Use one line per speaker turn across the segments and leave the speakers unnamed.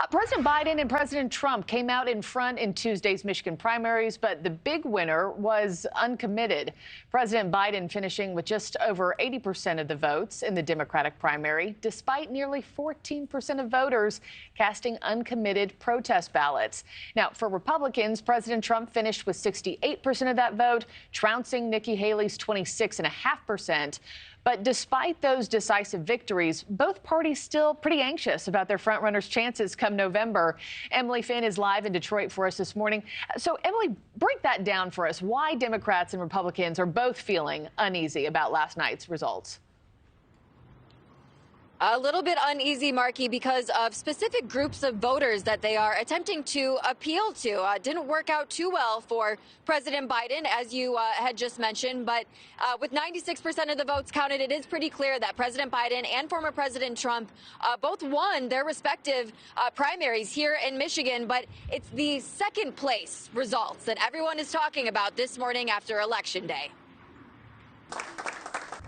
President Biden and President Trump came out in front in Tuesday's Michigan primaries, but the big winner was uncommitted. President Biden finishing with just over 80% of the votes in the Democratic primary, despite nearly 14% of voters casting uncommitted protest ballots. Now, for Republicans, President Trump finished with 68% of that vote, trouncing Nikki Haley's 26.5%. But despite those decisive victories, both parties still pretty anxious about their frontrunners' chances come November. Emily Finn is live in Detroit for us this morning. So, Emily, break that down for us. Why Democrats and Republicans are both feeling uneasy about last night's results?
A little bit uneasy, Markie, because of specific groups of voters that they are attempting to appeal to. Didn't work out too well for President Biden, as you had just mentioned. But with 96% of the votes counted, it is pretty clear that President Biden and former President Trump both won their respective primaries here in Michigan. But it's the second place results that everyone is talking about this morning after Election Day.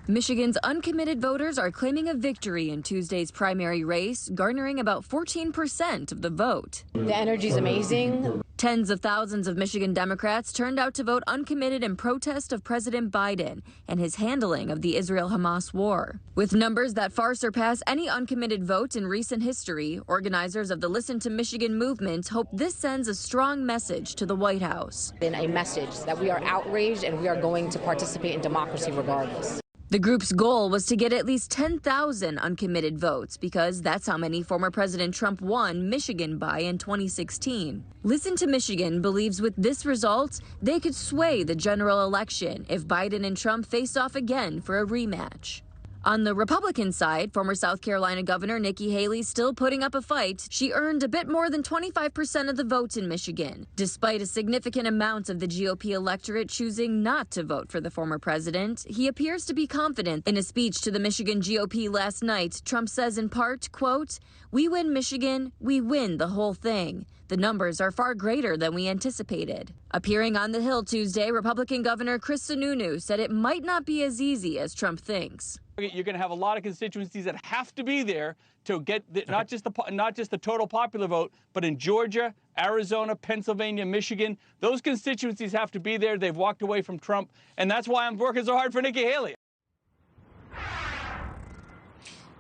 Michigan's uncommitted voters are claiming a victory in Tuesday's primary race, garnering about 14% of the vote.
The energy's amazing.
Tens of thousands of Michigan Democrats turned out to vote uncommitted in protest of President Biden and his handling of the Israel-Hamas war. With numbers that far surpass any uncommitted vote in recent history, organizers of the Listen to Michigan movement hope this sends a strong message to the White House.
Been a message that we are outraged and we are going to participate in democracy regardless.
The group's goal was to get at least 10,000 uncommitted votes because that's how many former President Trump won Michigan by in 2016. Listen to Michigan believes with this result, they could sway the general election if Biden and Trump face off again for a rematch. On the Republican side, former South Carolina Governor Nikki Haley still putting up a fight. She earned a bit more than 25% of the votes in Michigan, despite a significant amount of the GOP electorate choosing not to vote for the former president. He appears to be confident. In a speech to the Michigan GOP last night, Trump says in part, quote, "We win Michigan, we win the whole thing. The numbers are far greater than we anticipated." Appearing on the Hill Tuesday, Republican Governor Chris Sununu said it might not be as easy as Trump thinks.
You're going to have a lot of constituencies that have to be there to get not just the total popular vote, but in Georgia, Arizona, Pennsylvania, Michigan, those constituencies have to be there. They've walked away from Trump, and that's why I'm working so hard for Nikki Haley.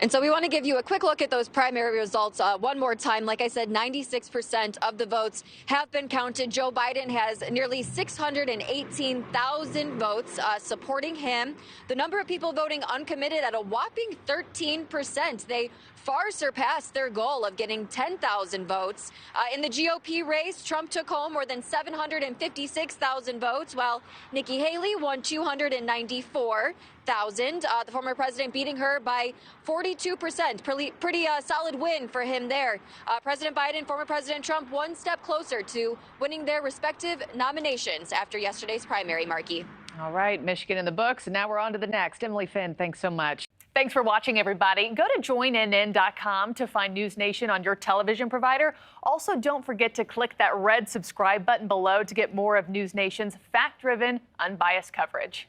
And so we want to give you a quick look at those primary results one more time. Like I said, 96% of the votes have been counted. Joe Biden has nearly 618,000 votes supporting him. The number of people voting uncommitted at a whopping 13%. They far surpassed their goal of getting 10,000 votes. In the GOP race, Trump took home more than 756,000 votes, while Nikki Haley won 294,000. The former president beating her by 42%. Pretty solid win for him there. President Biden, former President Trump, one step closer to winning their respective nominations after yesterday's primary, Markie.
All right, Michigan in the books, and now we're on to the next. Emily Finn, thanks so much. Thanks for watching, everybody. Go to joinnn.com to find NewsNation on your television provider. Also, don't forget to click that red subscribe button below to get more of NewsNation's fact-driven, unbiased coverage.